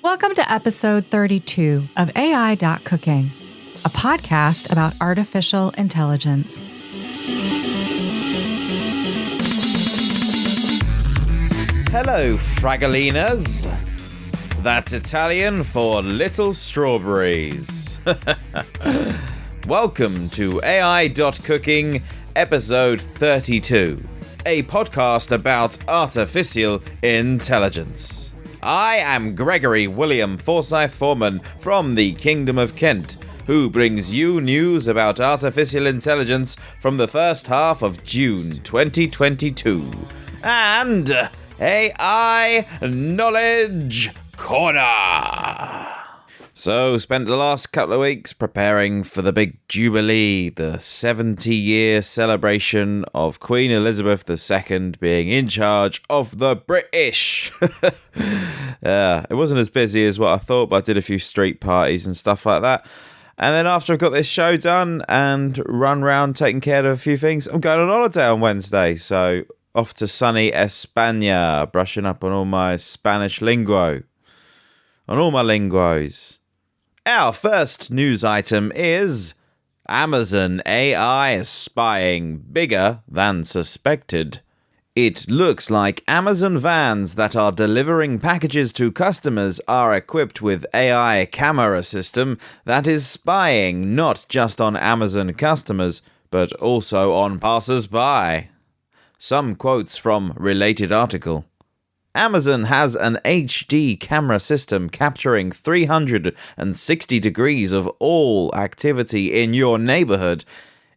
Welcome to episode 32 of AI.cooking, a podcast about artificial intelligence. Hello, Fragalinas. That's Italian for little strawberries. Welcome to AI.cooking, episode 32, a podcast about artificial intelligence. I am Gregory William Forsyth Foreman from the Kingdom of Kent, who brings you news about artificial intelligence from the first half of June 2022. And AI Knowledge Corner. So, spent the last couple of weeks preparing for the big Jubilee, the 70-year celebration of Queen Elizabeth II being in charge of the British. It wasn't as busy as what I thought, but I did a few street parties and stuff like that. And then after I got this show done and run round taking care of a few things, I'm going on holiday on Wednesday. So, off to sunny España, brushing up on all my Spanish lingo. On all my linguos. Our first news item is Amazon AI spying bigger than suspected. It looks like Amazon vans that are delivering packages to customers are equipped with AI camera system that is spying not just on Amazon customers, but also on passers-by. Some quotes from related article. Amazon has an HD camera system capturing 360 degrees of all activity in your neighborhood.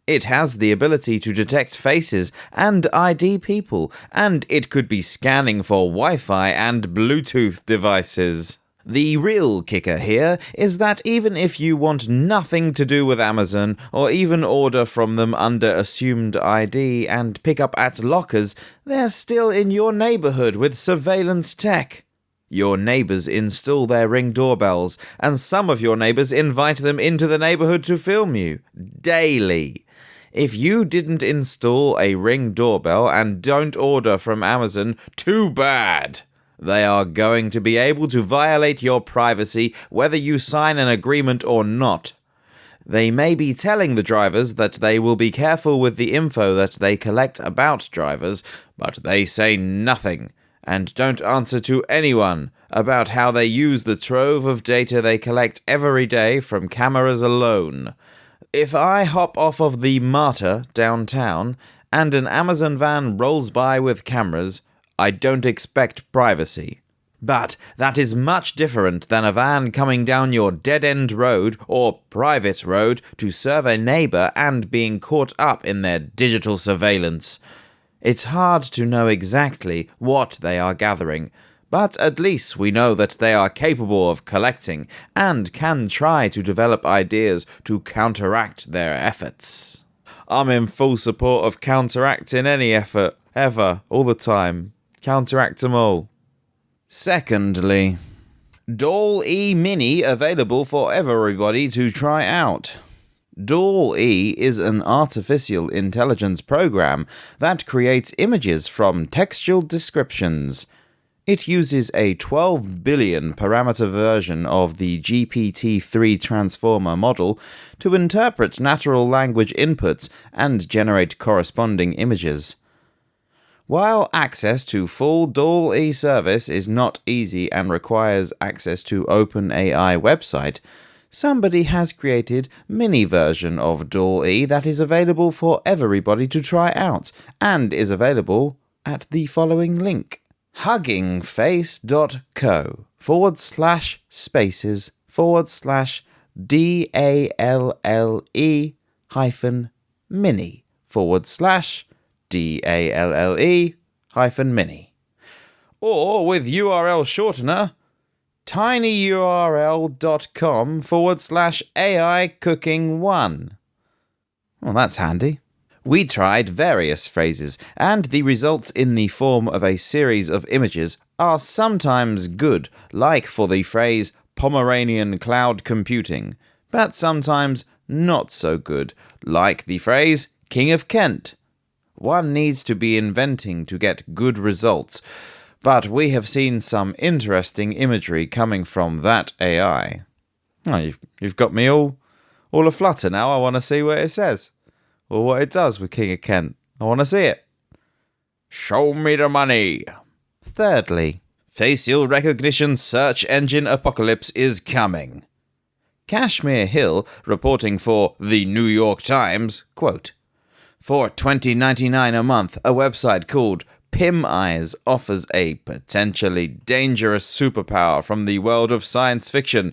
It has the ability to detect faces and ID people, and it could be scanning for Wi-Fi and Bluetooth devices. The real kicker here is that even if you want nothing to do with Amazon, or even order from them under assumed ID and pick up at lockers, they're still in your neighborhood with surveillance tech. Your neighbors install their Ring doorbells, and some of your neighbors invite them into the neighborhood to film you. Daily. If you didn't install a Ring doorbell and don't order from Amazon, too bad. They are going to be able to violate your privacy whether you sign an agreement or not. They may be telling the drivers that they will be careful with the info that they collect about drivers, but they say nothing and don't answer to anyone about how they use the trove of data they collect every day from cameras alone. If I hop off of the MARTA downtown and an Amazon van rolls by with cameras, I don't expect privacy. But that is much different than a van coming down your dead-end road or private road to serve a neighbour and being caught up in their digital surveillance. It's hard to know exactly what they are gathering, but at least we know that they are capable of collecting and can try to develop ideas to counteract their efforts. I'm in full support of counteracting any effort, ever, all the time. Counteract them all. Secondly, DALL-E Mini available for everybody to try out. DALL-E is an artificial intelligence program that creates images from textual descriptions. It uses a 12 billion parameter version of the GPT-3 transformer model to interpret natural language inputs and generate corresponding images. While access to full DALL-E service is not easy and requires access to OpenAI website, somebody has created mini version of DALL-E that is available for everybody to try out and is available at the following link: huggingface.co/spaces/DALLE-mini. Or with URL shortener, tinyurl.com/AI-cooking1. Well, that's handy. We tried various phrases, and the results in the form of a series of images are sometimes good, like for the phrase Pomeranian cloud computing, but sometimes not so good, like the phrase King of Kent. One needs to be inventing to get good results, But we have seen some interesting imagery coming from that AI. Oh, you've got me all aflutter now. I want to see what it says. Or what it does with King of Kent. I want to see it. Show me the money. Thirdly, facial recognition search engine apocalypse is coming. Kashmir Hill, reporting for the New York Times, quote, "For $20.99 a month, a website called Pim Eyes offers a potentially dangerous superpower from the world of science fiction,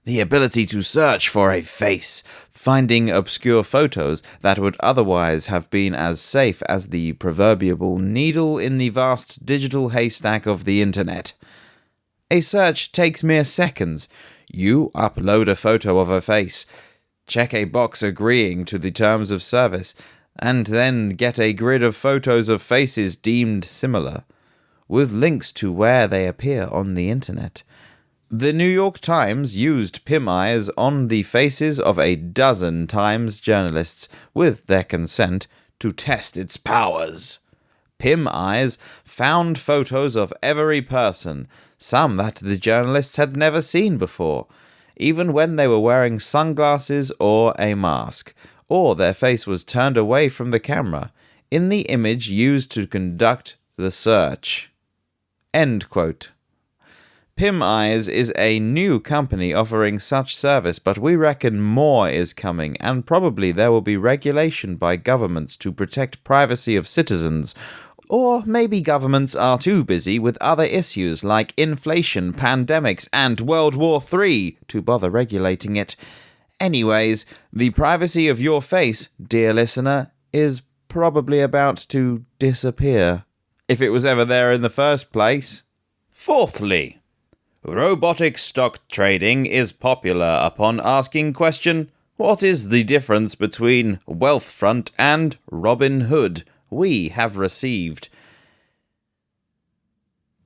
the ability to search for a face, finding obscure photos that would otherwise have been as safe as the proverbial needle in the vast digital haystack of the internet. A search takes mere seconds. You upload a photo of a face, check a box agreeing to the terms of service, and then get a grid of photos of faces deemed similar, with links to where they appear on the internet. The New York Times used Pim Eyes on the faces of a dozen Times journalists, with their consent, to test its powers. Pim Eyes found photos of every person, some that the journalists had never seen before, even when they were wearing sunglasses or a mask, or their face was turned away from the camera, in the image used to conduct the search." End quote. Pim Eyes is a new company offering such service, but we reckon more is coming, and probably there will be regulation by governments to protect privacy of citizens. Or maybe governments are too busy with other issues like inflation, pandemics, and World War III to bother regulating it. Anyways, the privacy of your face, dear listener, is probably about to disappear. If it was ever there in the first place. Fourthly, robotic stock trading is popular upon asking question, what is the difference between Wealthfront and Robinhood? We have received.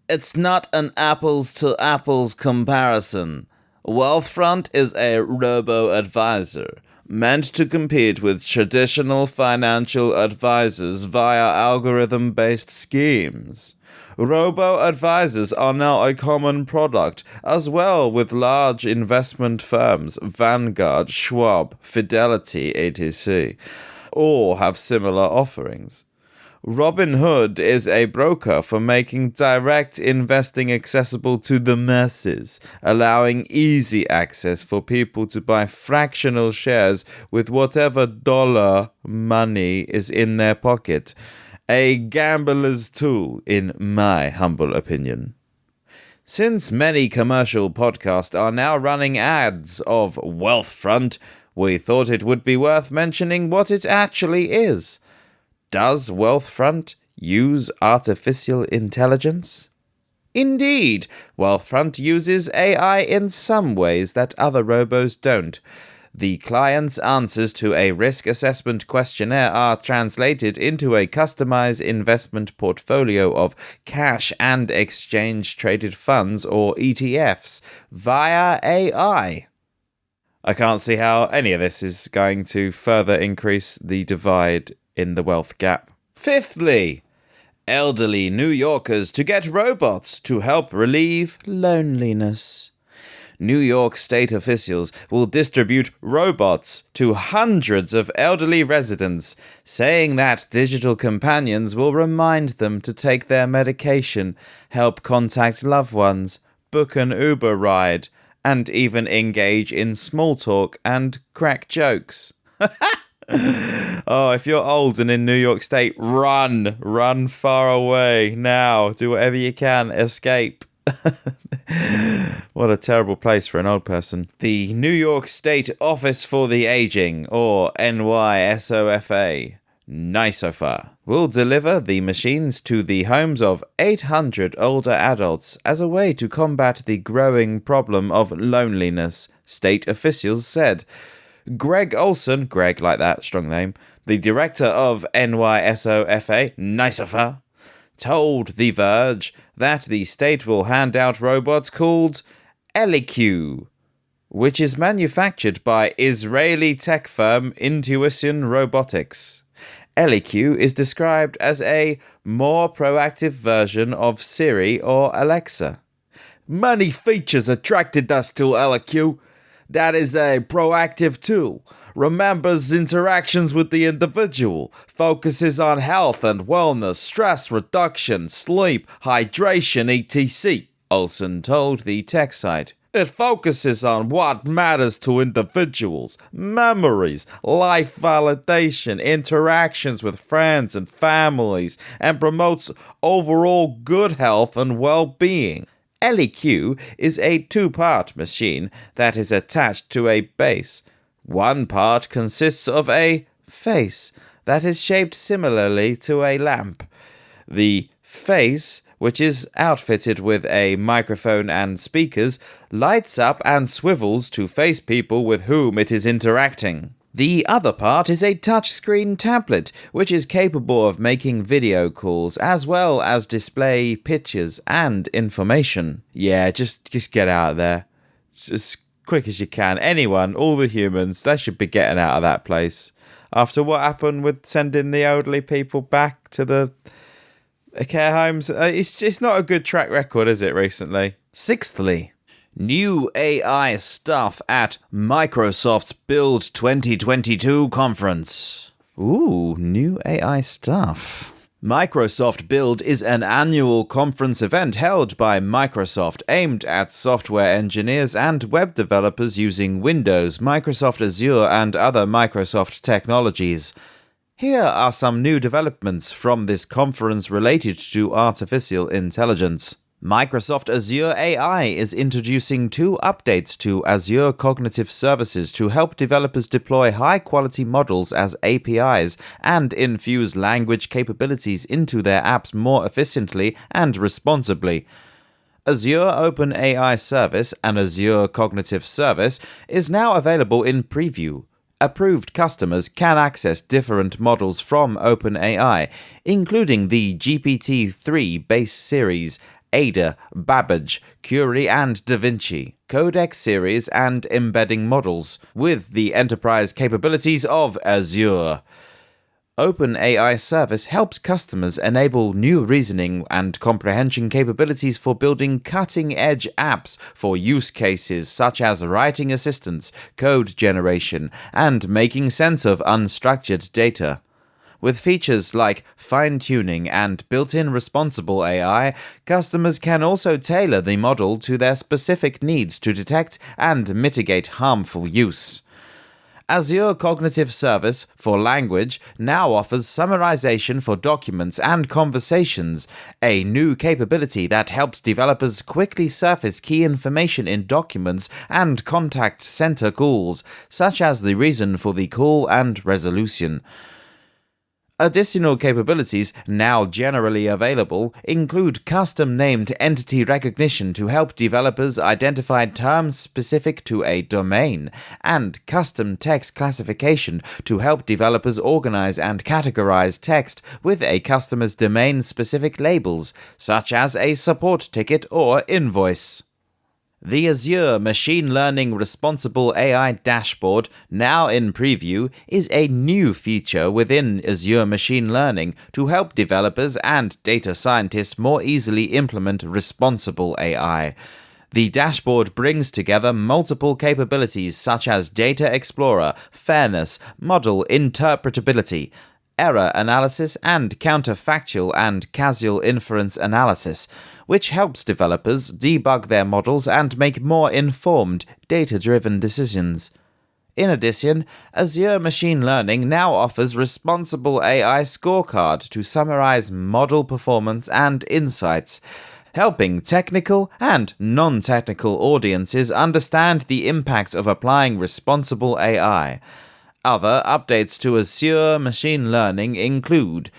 It's not an apples to apples comparison. Wealthfront is a robo-advisor, meant to compete with traditional financial advisors via algorithm-based schemes. Robo-advisors are now a common product, as well with large investment firms, Vanguard, Schwab, Fidelity, etc., all have similar offerings. Robinhood is a broker for making direct investing accessible to the masses, allowing easy access for people to buy fractional shares with whatever dollar money is in their pocket. A gambler's tool, in my humble opinion. Since many commercial podcasts are now running ads of Wealthfront, we thought it would be worth mentioning what it actually is. Does Wealthfront use artificial intelligence? Indeed, Wealthfront uses AI in some ways that other robos don't. The client's answers to a risk assessment questionnaire are translated into a customized investment portfolio of cash and exchange-traded funds, or ETFs, via AI. I can't see how any of this is going to further increase the divide in the wealth gap. Fifthly, elderly New Yorkers to get robots to help relieve loneliness. New York state officials will distribute robots to hundreds of elderly residents, saying that digital companions will remind them to take their medication, help contact loved ones, book an Uber ride, and even engage in small talk and crack jokes. Oh, if you're old and in New York State, run far away now. Do whatever you can, escape. What a terrible place for an old person. The New York State Office for the Aging, or NYSOFA, NYSOFA, will deliver the machines to the homes of 800 older adults as a way to combat the growing problem of loneliness, state officials said. Greg Olson, Greg like that, strong name, the director of NYSOFA, NYSOFA, told The Verge that the state will hand out robots called AI.cooking, which is manufactured by Israeli tech firm Intuition Robotics. LEQ is described as a more proactive version of Siri or Alexa. Many features attracted us to LEQ. That is a proactive tool, remembers interactions with the individual, focuses on health and wellness, stress reduction, sleep, hydration, etc., Olsen told the tech site. It focuses on what matters to individuals, memories, life validation, interactions with friends and families, and promotes overall good health and well-being. LEQ is a two-part machine that is attached to a base. One part consists of a face that is shaped similarly to a lamp. The face, which is outfitted with a microphone and speakers, lights up and swivels to face people with whom it is interacting. The other part is a touchscreen tablet, which is capable of making video calls as well as display pictures and information. Yeah, just get out of there. As quick as you can. Anyone, all the humans, they should be getting out of that place. After what happened with sending the elderly people back to the care homes, it's not a good track record, is it, recently? Sixthly, new AI stuff at Microsoft's Build 2022 conference. Ooh, new AI stuff. Microsoft Build is an annual conference event held by Microsoft aimed at software engineers and web developers using Windows, Microsoft Azure, and other Microsoft technologies. Here are some new developments from this conference related to artificial intelligence. Microsoft Azure AI is introducing 2 updates to Azure Cognitive Services to help developers deploy high-quality models as APIs and infuse language capabilities into their apps more efficiently and responsibly. Azure OpenAI Service and Azure Cognitive Service is now available in preview. Approved customers can access different models from OpenAI, including the GPT-3 base series, Ada, Babbage, Curie, and DaVinci, Codex series, and embedding models, with the enterprise capabilities of Azure. OpenAI Service helps customers enable new reasoning and comprehension capabilities for building cutting-edge apps for use cases such as writing assistants, code generation, and making sense of unstructured data. With features like fine-tuning and built-in responsible AI, customers can also tailor the model to their specific needs to detect and mitigate harmful use. Azure Cognitive Service for Language now offers summarization for documents and conversations, a new capability that helps developers quickly surface key information in documents and contact center calls, such as the reason for the call and resolution. Additional capabilities, now generally available, include custom-named entity recognition to help developers identify terms specific to a domain, and custom text classification to help developers organize and categorize text with a customer's domain-specific labels, such as a support ticket or invoice. The Azure Machine Learning Responsible AI Dashboard, now in preview, is a new feature within Azure Machine Learning to help developers and data scientists more easily implement responsible AI. The dashboard brings together multiple capabilities such as Data Explorer, Fairness, Model Interpretability, Error Analysis, and Counterfactual and Causal Inference Analysis, which helps developers debug their models and make more informed, data-driven decisions. In addition, Azure Machine Learning now offers Responsible AI Scorecard to summarize model performance and insights, helping technical and non-technical audiences understand the impact of applying responsible AI. Other updates to Azure Machine Learning include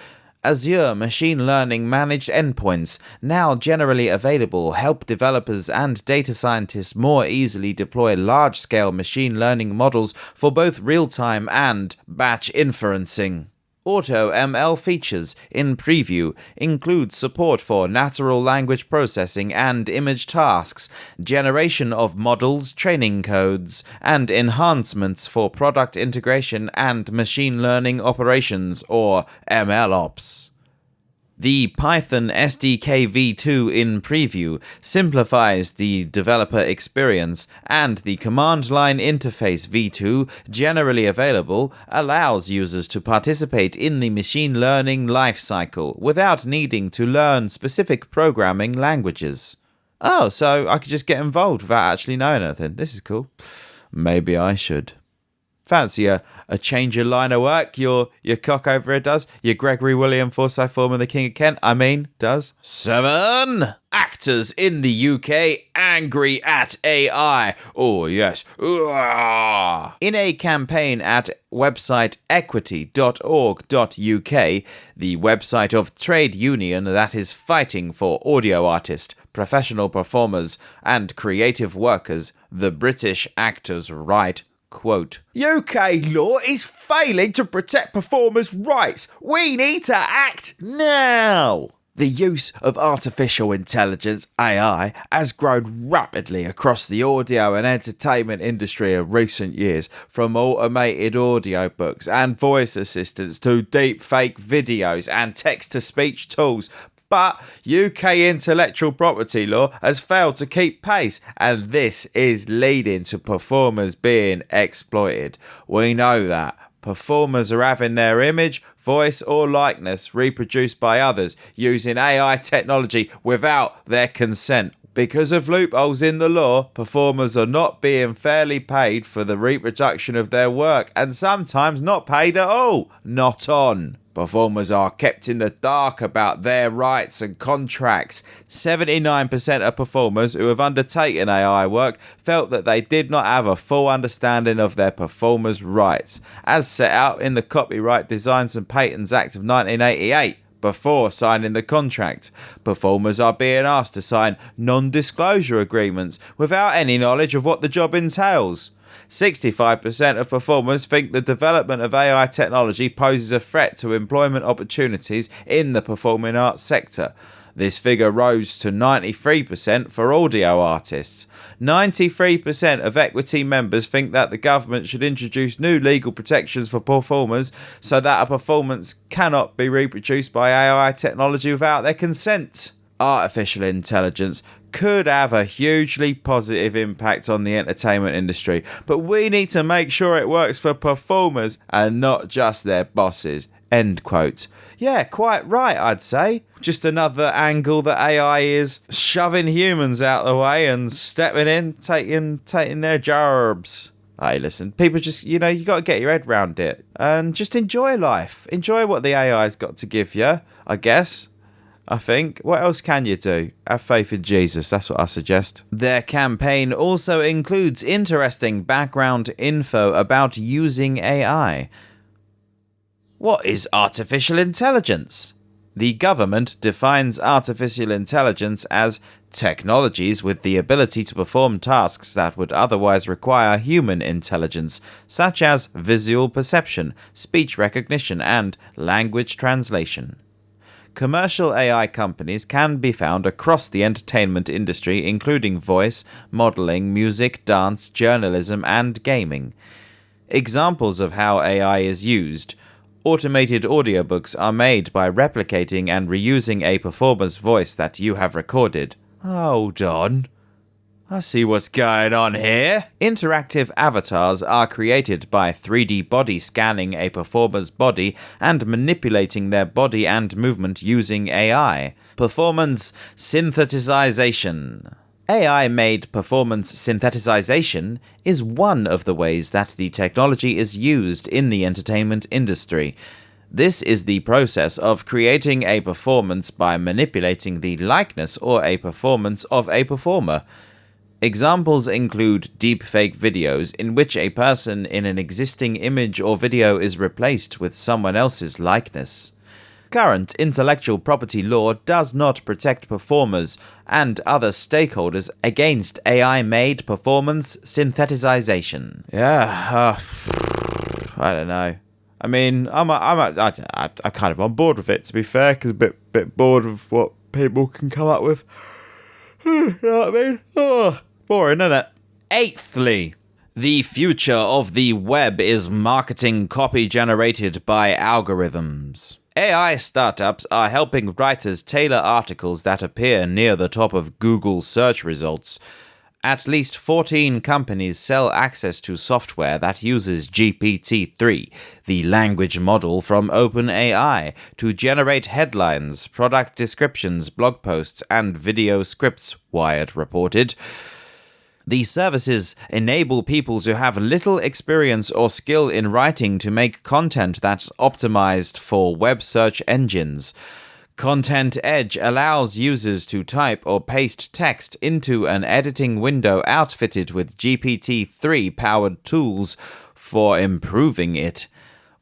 Azure Machine Learning Managed Endpoints, now generally available, help developers and data scientists more easily deploy large-scale machine learning models for both real-time and batch inferencing. AutoML features in preview include support for natural language processing and image tasks, generation of models, training codes, and enhancements for product integration and machine learning operations, or MLOps. The Python SDK v2 in preview simplifies the developer experience, and the command line interface v2, generally available, allows users to participate in the machine learning lifecycle without needing to learn specific programming languages. Oh, so I could just get involved without actually knowing anything. This is cool. Maybe I should. Fancy a change of line of work your cock over here does? Your Gregory William Forsyth Foreman, the King of Kent, does? 7. Actors in the UK angry at AI. Oh, yes. In a campaign at website equity.org.uk, the website of trade union that is fighting for audio artists, professional performers, and creative workers, the British Actors' Right, quote, UK law is failing to protect performers' rights. We need to act now. The use of artificial intelligence, AI, has grown rapidly across the audio and entertainment industry in recent years, from automated audiobooks and voice assistants to deepfake videos and text-to-speech tools. But UK intellectual property law has failed to keep pace, and this is leading to performers being exploited. We know that. Performers are having their image, voice or likeness reproduced by others using AI technology without their consent. Because of loopholes in the law, performers are not being fairly paid for the reproduction of their work, and sometimes not paid at all. Not on. Performers are kept in the dark about their rights and contracts. 79% of performers who have undertaken AI work felt that they did not have a full understanding of their performers' rights, as set out in the Copyright Designs and Patents Act of 1988. Before signing the contract, performers are being asked to sign non-disclosure agreements without any knowledge of what the job entails. 65% of performers think the development of AI technology poses a threat to employment opportunities in the performing arts sector. This figure rose to 93% for audio artists. 93% of Equity members think that the government should introduce new legal protections for performers so that a performance cannot be reproduced by AI technology without their consent. Artificial intelligence could have a hugely positive impact on the entertainment industry, but we need to make sure it works for performers and not just their bosses. End quote. Yeah, quite right, I'd say. Just another angle that AI is shoving humans out the way and stepping in, taking their jobs. Hey, listen, people just, you got to get your head round it and just enjoy life. Enjoy what the AI's got to give you, I guess. I think. What else can you do? Have faith in Jesus, that's what I suggest. Their campaign also includes interesting background info about using AI. What is artificial intelligence? The government defines artificial intelligence as technologies with the ability to perform tasks that would otherwise require human intelligence, such as visual perception, speech recognition, and language translation. Commercial AI companies can be found across the entertainment industry, including voice, modeling, music, dance, journalism, and gaming. Examples of how AI is used. Automated audiobooks are made by replicating and reusing a performer's voice that you have recorded. Hold on. I see what's going on here. Interactive avatars are created by 3D body scanning a performer's body and manipulating their body and movement using AI. Performance synthesization. AI-made performance synthesization is one of the ways that the technology is used in the entertainment industry. This is the process of creating a performance by manipulating the likeness or a performance of a performer. Examples include deepfake videos in which a person in an existing image or video is replaced with someone else's likeness. Current intellectual property law does not protect performers and other stakeholders against AI-made performance synthesization. I don't know. I mean, I'm kind of on board with it, to be fair, because a bit bored of what people can come up with. You know what I mean? Oh, boring, isn't it? Eighthly, the future of the web is marketing copy generated by algorithms. AI startups are helping writers tailor articles that appear near the top of Google search results. At least 14 companies sell access to software that uses GPT-3, the language model from OpenAI, to generate headlines, product descriptions, blog posts, and video scripts, Wired reported. These services enable people to have little experience or skill in writing to make content that's optimized for web search engines. Content Edge allows users to type or paste text into an editing window outfitted with GPT-3-powered tools for improving it.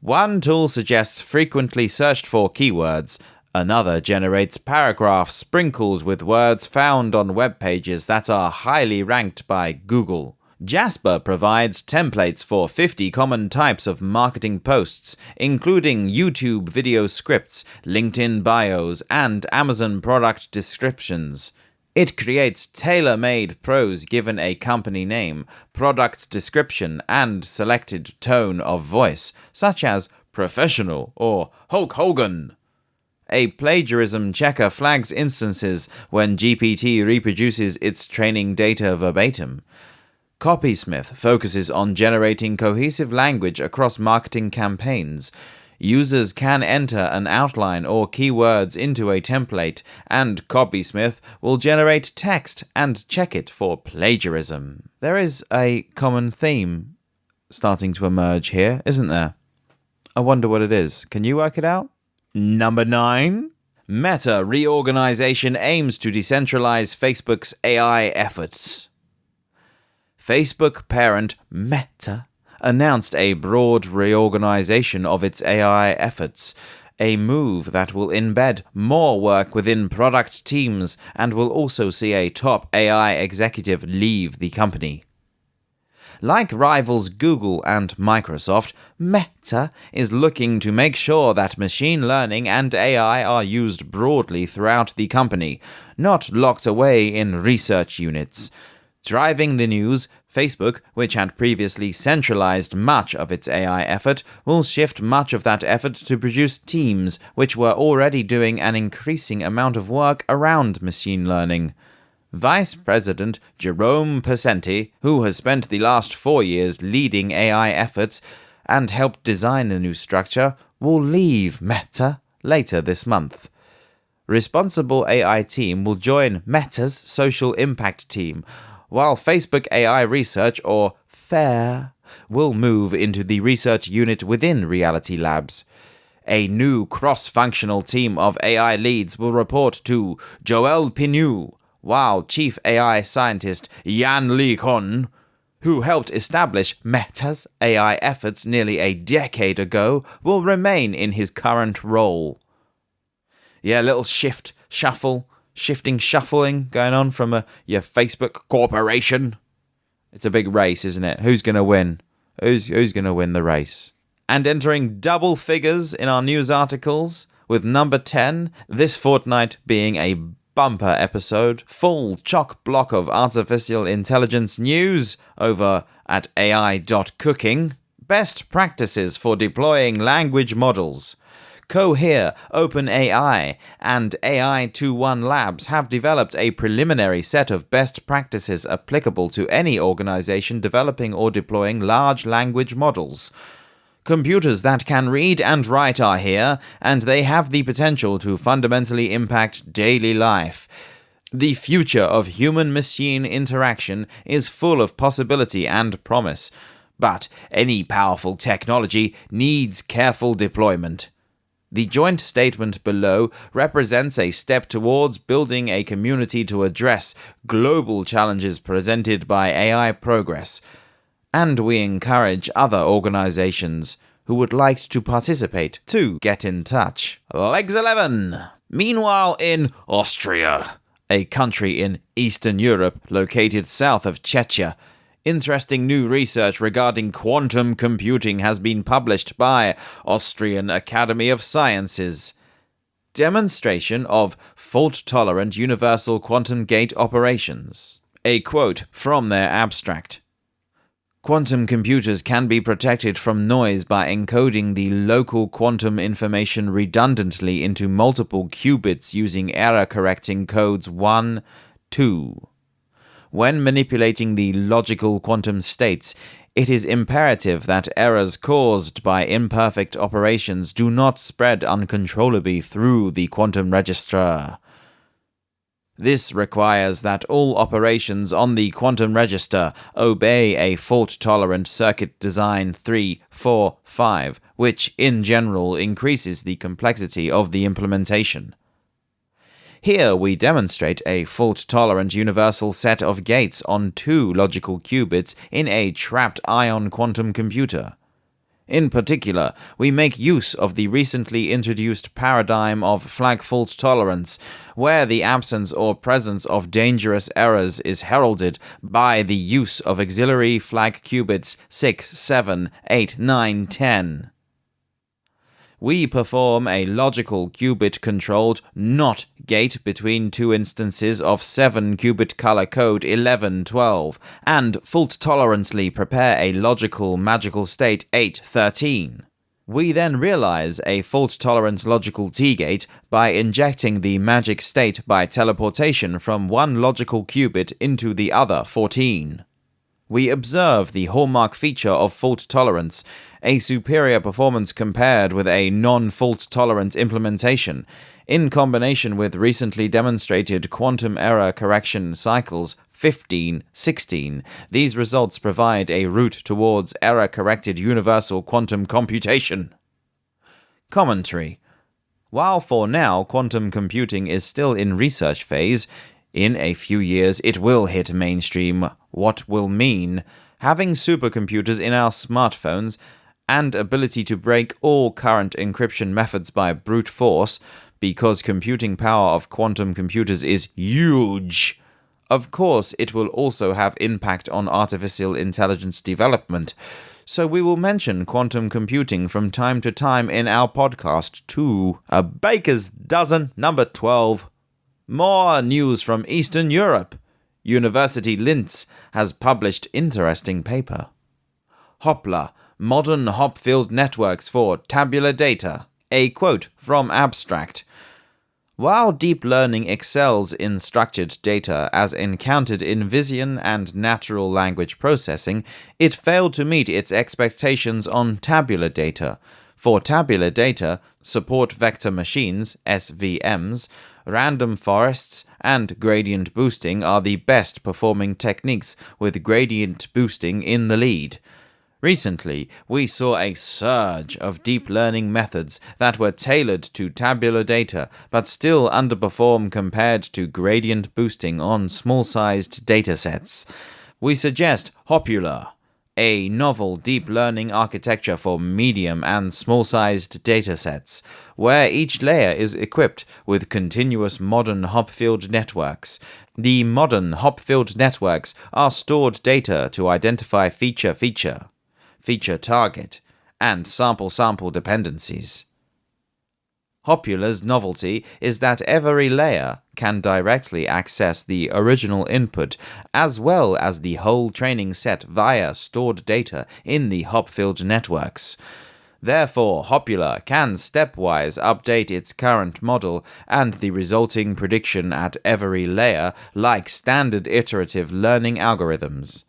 One tool suggests frequently searched for keywords. Another generates paragraphs sprinkled with words found on web pages that are highly ranked by Google. Jasper provides templates for 50 common types of marketing posts, including YouTube video scripts, LinkedIn bios, and Amazon product descriptions. It creates tailor-made prose given a company name, product description, and selected tone of voice, such as professional or Hulk Hogan. A plagiarism checker flags instances when GPT reproduces its training data verbatim. Copysmith focuses on generating cohesive language across marketing campaigns. Users can enter an outline or keywords into a template, and Copysmith will generate text and check it for plagiarism. There is a common theme starting to emerge here, isn't there? I wonder what it is. Can you work it out? Number 9. Meta reorganization aims to decentralize Facebook's AI efforts. Facebook parent Meta announced a broad reorganization of its AI efforts, a move that will embed more work within product teams and will also see a top AI executive leave the company. Like rivals Google and Microsoft, Meta is looking to make sure that machine learning and AI are used broadly throughout the company, not locked away in research units. Driving the news, Facebook, which had previously centralized much of its AI effort, will shift much of that effort to produce teams which were already doing an increasing amount of work around machine learning. Vice President Jerome Pesenti, who has spent the last 4 years leading AI efforts and helped design the new structure, will leave Meta later this month. Responsible AI team will join Meta's social impact team, while Facebook AI Research, or FAIR, will move into the research unit within Reality Labs. A new cross-functional team of AI leads will report to Joel Pinu, while Chief AI Scientist Yan Li Kon, who helped establish Meta's AI efforts nearly a decade ago, will remain in his current role. Yeah, little shuffling going on from your Facebook corporation. It's a big race, isn't it? Who's going to win? Who's going to win the race? And entering double figures in our news articles, with number 10 this fortnight being a bumper episode, full chock-block of artificial intelligence news over at AI.cooking. Best practices for deploying language models. Cohere, OpenAI, and AI.21 Labs have developed a preliminary set of best practices applicable to any organization developing or deploying large language models. Computers that can read and write are here, and they have the potential to fundamentally impact daily life. The future of human-machine interaction is full of possibility and promise, but any powerful technology needs careful deployment. The joint statement below represents a step towards building a community to address global challenges presented by AI progress, and we encourage other organizations who would like to participate to get in touch. Legs 11. Meanwhile, in Austria, a country in Eastern Europe located south of Czechia, Interesting new research regarding quantum computing has been published by Austrian Academy of Sciences. Demonstration of fault-tolerant universal quantum gate operations. A quote from their abstract. Quantum computers can be protected from noise by encoding the local quantum information redundantly into multiple qubits using error-correcting codes 1, 2. When manipulating the logical quantum states, it is imperative that errors caused by imperfect operations do not spread uncontrollably through the quantum register. This requires that all operations on the quantum register obey a fault-tolerant circuit design 3, 4, 5, which in general increases the complexity of the implementation. Here we demonstrate a fault-tolerant universal set of gates on 2 logical qubits in a trapped ion quantum computer. In particular, we make use of the recently introduced paradigm of flag fault tolerance, where the absence or presence of dangerous errors is heralded by the use of auxiliary flag qubits 6, 7, 8, 9, 10. We perform a logical qubit-controlled NOT gate between 2 instances of 7-qubit color code 11, 12, and fault-tolerantly prepare a logical magical state 8, 13. We then realize a fault-tolerant logical T-gate by injecting the magic state by teleportation from one logical qubit into the other 14. We observe the hallmark feature of fault tolerance, a superior performance compared with a non-fault tolerant implementation, in combination with recently demonstrated quantum error correction cycles 15, 16. These results provide a route towards error-corrected universal quantum computation. Commentary. While for now quantum computing is still in research phase, in a few years it will hit mainstream, what will mean having supercomputers in our smartphones and ability to break all current encryption methods by brute force, because computing power of quantum computers is huge. Of course, it will also have impact on artificial intelligence development, so we will mention quantum computing from time to time in our podcast too. A baker's dozen, number 12. More news from Eastern Europe. University Linz has published interesting paper. Hoppler, modern hop-filled networks for tabular data. A quote from abstract. While deep learning excels in structured data as encountered in vision and natural language processing, it failed to meet its expectations on tabular data. For tabular data, support vector machines, SVMs, random forests, and gradient boosting are the best performing techniques, with gradient boosting in the lead. Recently, we saw a surge of deep learning methods that were tailored to tabular data but still underperform compared to gradient boosting on small-sized datasets. We suggest Hoppler, a novel deep learning architecture for medium and small-sized datasets, where each layer is equipped with continuous modern hop-filled networks. The modern hop-filled networks are stored data to identify feature target, and sample dependencies. Hoppler's novelty is that every layer can directly access the original input as well as the whole training set via stored data in the hop-filled networks. Therefore, Hoppler can stepwise update its current model and the resulting prediction at every layer like standard iterative learning algorithms.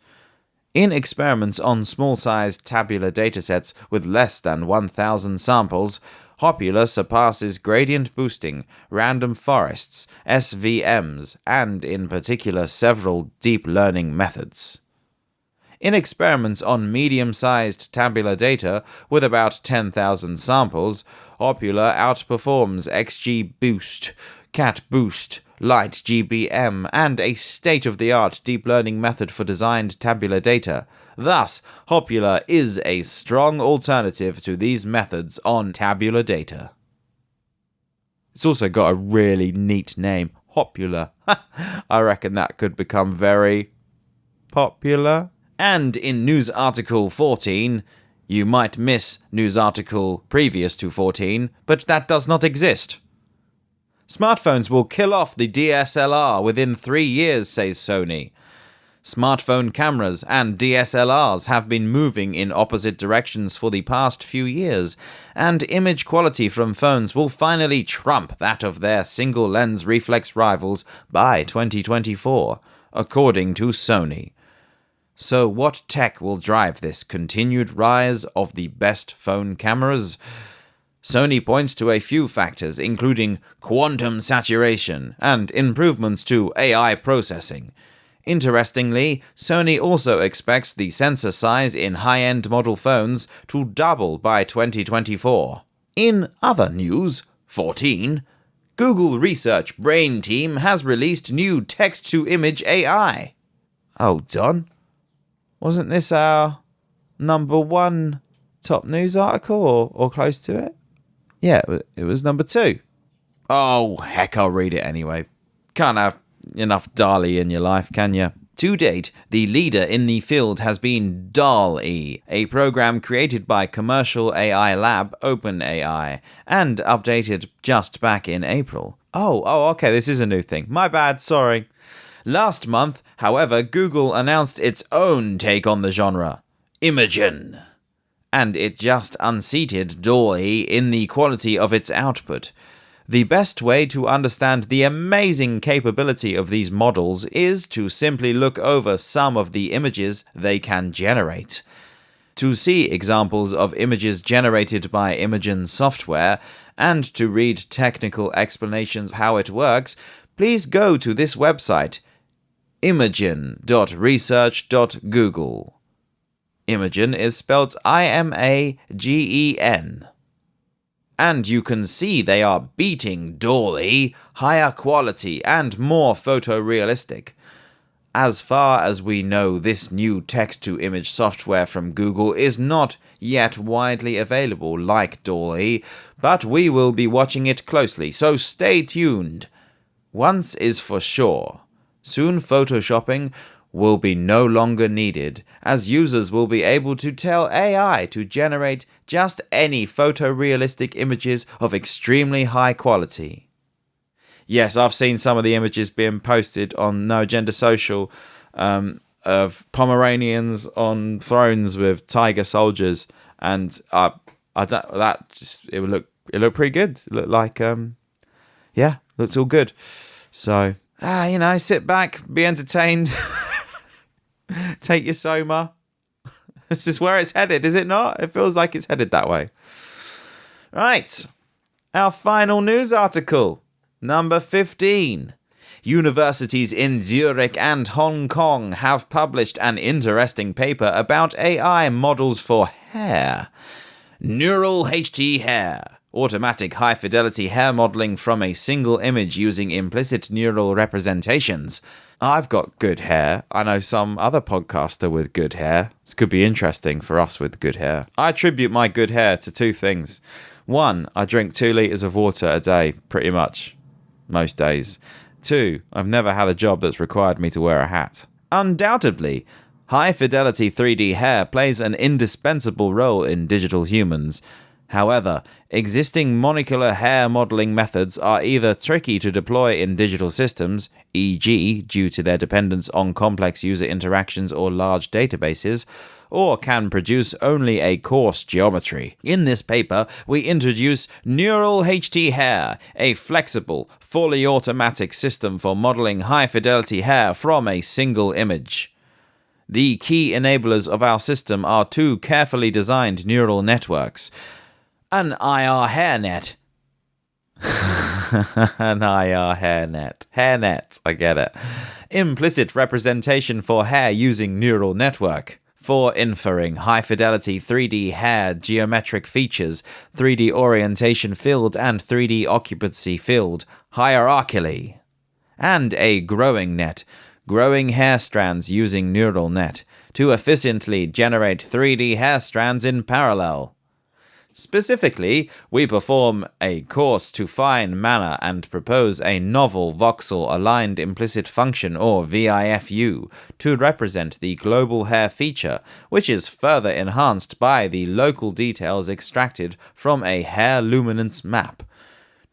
In experiments on small-sized tabular datasets with less than 1,000 samples, Hoppler surpasses gradient boosting, random forests, SVMs, and in particular several deep learning methods. In experiments on medium-sized tabular data with about 10,000 samples, Hoppler outperforms XGBoost, CatBoost, LightGBM, and a state-of-the-art deep learning method for designed tabular data. Thus, Hoppler is a strong alternative to these methods on tabular data. It's also got a really neat name, Hoppler. I reckon that could become very popular. And in news article 14, you might miss news article previous to 14, but that does not exist. Smartphones will kill off the DSLR within 3 years, says Sony. Smartphone cameras and DSLRs have been moving in opposite directions for the past few years, and image quality from phones will finally trump that of their single-lens reflex rivals by 2024, according to Sony. So what tech will drive this continued rise of the best phone cameras? Sony points to a few factors, including quantum saturation and improvements to AI processing. Interestingly, Sony also expects the sensor size in high-end model phones to double by 2024. In other news, 14, Google Research Brain Team has released new text-to-image AI. Hold on. Wasn't this our number 1 top news article or close to it? Yeah, it was number 2. Oh, heck, I'll read it anyway. Can't have enough DALL-E in your life, can you? To date, the leader in the field has been DALL-E, a program created by commercial AI lab OpenAI, and updated just back in April. Oh, okay, this is a new thing. My bad, sorry. Last month, however, Google announced its own take on the genre, Imogen, and it just unseated DALL-E in the quality of its output. The best way to understand the amazing capability of these models is to simply look over some of the images they can generate. To see examples of images generated by Imogen software, and to read technical explanations how it works, please go to this website, imogen.research.google. Imogen is spelled IMAGEN. And you can see they are beating DALL-E, higher quality and more photorealistic. As far as we know, this new text-to-image software from Google is not yet widely available like DALL-E, but we will be watching it closely, so stay tuned. Once is for sure, soon photoshopping will be no longer needed, as users will be able to tell AI to generate just any photorealistic images of extremely high quality. Yes, I've seen some of the images being posted on No Agenda Social of Pomeranians on thrones with tiger soldiers, and it would look pretty good. It looked like looks all good. So sit back, be entertained. Take your Soma. This is where it's headed, is it not? It feels like it's headed that way. Right. Our final news article. Number 15. Universities in Zurich and Hong Kong have published an interesting paper about AI models for hair. Neural HT hair. Automatic high-fidelity hair modeling from a single image using implicit neural representations. I've got good hair. I know some other podcaster with good hair. This could be interesting for us with good hair. I attribute my good hair to 2 things. 1, I drink 2 litres of water a day, pretty much, most days. 2, I've never had a job that's required me to wear a hat. Undoubtedly, high-fidelity 3D hair plays an indispensable role in digital humans. However, existing monocular hair modeling methods are either tricky to deploy in digital systems, e.g., due to their dependence on complex user interactions or large databases, or can produce only a coarse geometry. In this paper, we introduce Neural HT Hair, a flexible, fully automatic system for modeling high-fidelity hair from a single image. The key enablers of our system are 2 carefully designed neural networks. An IR hairnet. An IR hairnet. Hairnet, I get it. Implicit representation for hair using neural network. For inferring high-fidelity 3D hair geometric features, 3D orientation field and 3D occupancy field, hierarchically. And a growing net. Growing hair strands using neural net to efficiently generate 3D hair strands in parallel. Specifically, we perform a course to fine manner and propose a novel voxel-aligned implicit function, or VIFU, to represent the global hair feature, which is further enhanced by the local details extracted from a hair luminance map.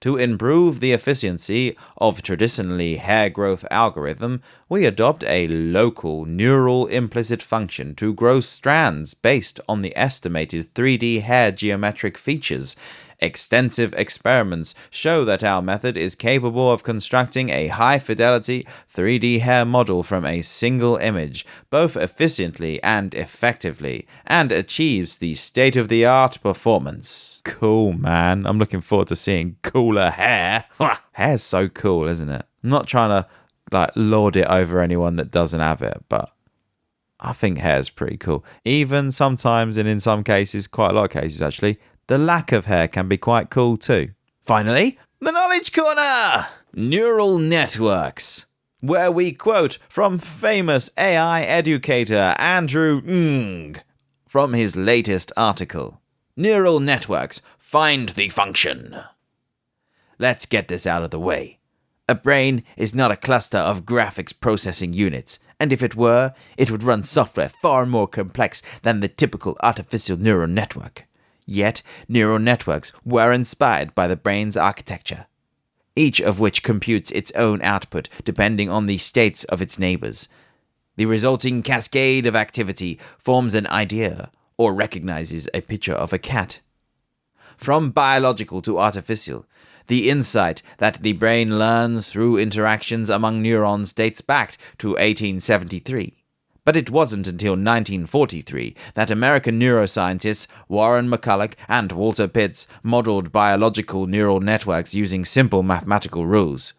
To improve the efficiency of traditionally hair growth algorithm, we adopt a local neural implicit function to grow strands based on the estimated 3D hair geometric features. Extensive experiments show that our method is capable of constructing a high-fidelity 3D hair model from a single image, both efficiently and effectively, and achieves the state-of-the-art performance. Cool, man. I'm looking forward to seeing cooler hair. Hair's so cool, isn't it? I'm not trying to lord it over anyone that doesn't have it, but I think hair's pretty cool. Even sometimes, and in some cases, quite a lot of cases actually, the lack of hair can be quite cool too. Finally, the Knowledge Corner! Neural networks, where we quote from famous AI educator Andrew Ng from his latest article. Neural networks, find the function. Let's get this out of the way. A brain is not a cluster of graphics processing units, and if it were, it would run software far more complex than the typical artificial neural network. Yet, neural networks were inspired by the brain's architecture, each of which computes its own output depending on the states of its neighbors. The resulting cascade of activity forms an idea or recognizes a picture of a cat. From biological to artificial, the insight that the brain learns through interactions among neurons dates back to 1873. But it wasn't until 1943 that American neuroscientists Warren McCulloch and Walter Pitts modeled biological neural networks using simple mathematical rules.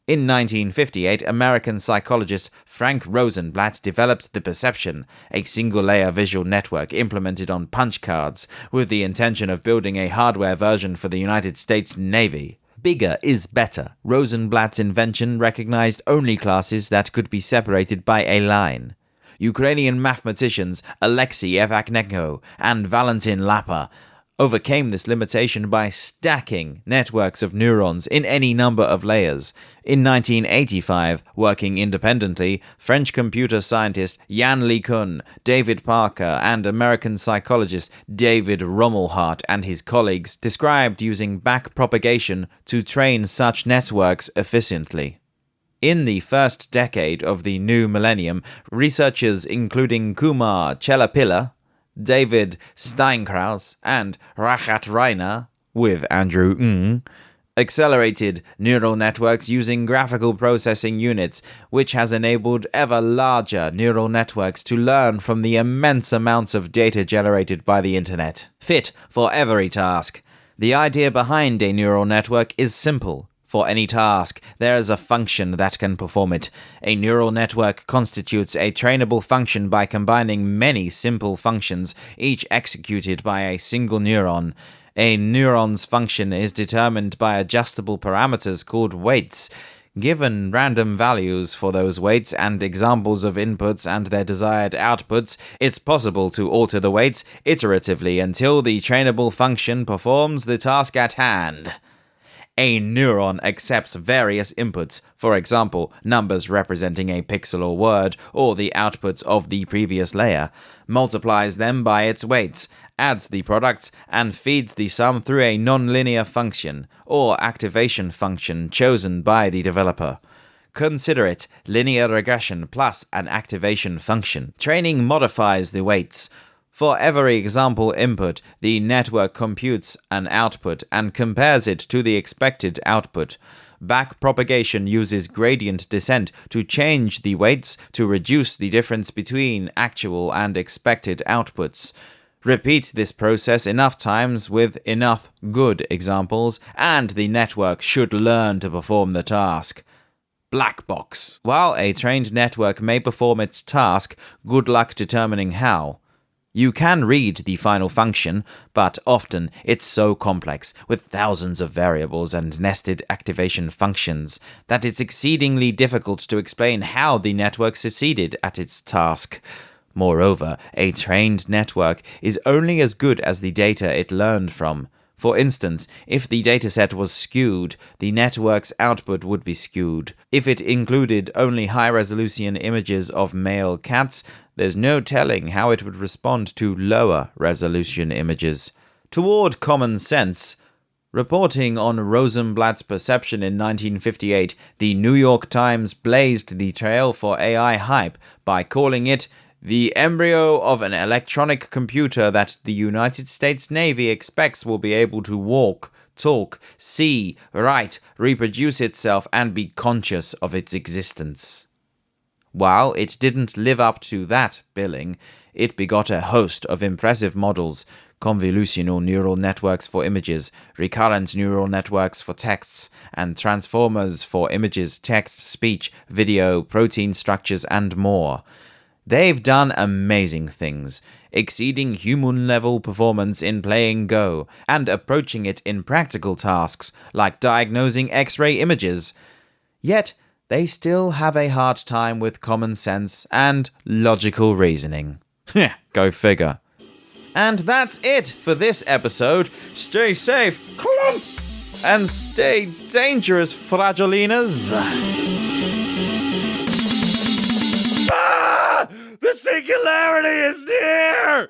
In 1958, American psychologist Frank Rosenblatt developed the perception, a single-layer visual network implemented on punch cards, with the intention of building a hardware version for the United States Navy. Bigger is better. Rosenblatt's invention recognized only classes that could be separated by a line. Ukrainian mathematicians Alexei Evaknenko and Valentin Lapa overcame this limitation by stacking networks of neurons in any number of layers. In 1985, working independently, French computer scientist Yann LeCun, David Parker, and American psychologist David Rommelhart and his colleagues described using backpropagation to train such networks efficiently. In the first decade of the new millennium, researchers including Kumar Chellapilla, David Steinkraus, and Rachat Reiner, with Andrew Ng, accelerated neural networks using graphical processing units, which has enabled ever larger neural networks to learn from the immense amounts of data generated by the internet. Fit for every task. The idea behind a neural network is simple. For any task, there is a function that can perform it. A neural network constitutes a trainable function by combining many simple functions, each executed by a single neuron. A neuron's function is determined by adjustable parameters called weights. Given random values for those weights and examples of inputs and their desired outputs, it's possible to alter the weights iteratively until the trainable function performs the task at hand. A neuron accepts various inputs, for example, numbers representing a pixel or word, or the outputs of the previous layer, multiplies them by its weights, adds the products, and feeds the sum through a nonlinear function, or activation function chosen by the developer. Consider it linear regression plus an activation function. Training modifies the weights. For every example input, the network computes an output and compares it to the expected output. Backpropagation uses gradient descent to change the weights to reduce the difference between actual and expected outputs. Repeat this process enough times with enough good examples, and the network should learn to perform the task. Black box. While a trained network may perform its task, good luck determining how. You can read the final function, but often it's so complex, with thousands of variables and nested activation functions, that it's exceedingly difficult to explain how the network succeeded at its task. Moreover, a trained network is only as good as the data it learned from. For instance, if the dataset was skewed, the network's output would be skewed. If it included only high-resolution images of male cats, there's no telling how it would respond to lower-resolution images. Toward common sense, reporting on Rosenblatt's perception in 1958, the New York Times blazed the trail for AI hype by calling it the embryo of an electronic computer that the United States Navy expects will be able to walk, talk, see, write, reproduce itself, and be conscious of its existence. While it didn't live up to that billing, it begot a host of impressive models: convolutional neural networks for images, recurrent neural networks for texts, and transformers for images, text, speech, video, protein structures, and more. They've done amazing things, exceeding human-level performance in playing Go, and approaching it in practical tasks like diagnosing X-ray images. Yet, they still have a hard time with common sense and logical reasoning. Go figure. And that's it for this episode. Stay safe, clump, and stay dangerous, fragilinas. The singularity is near!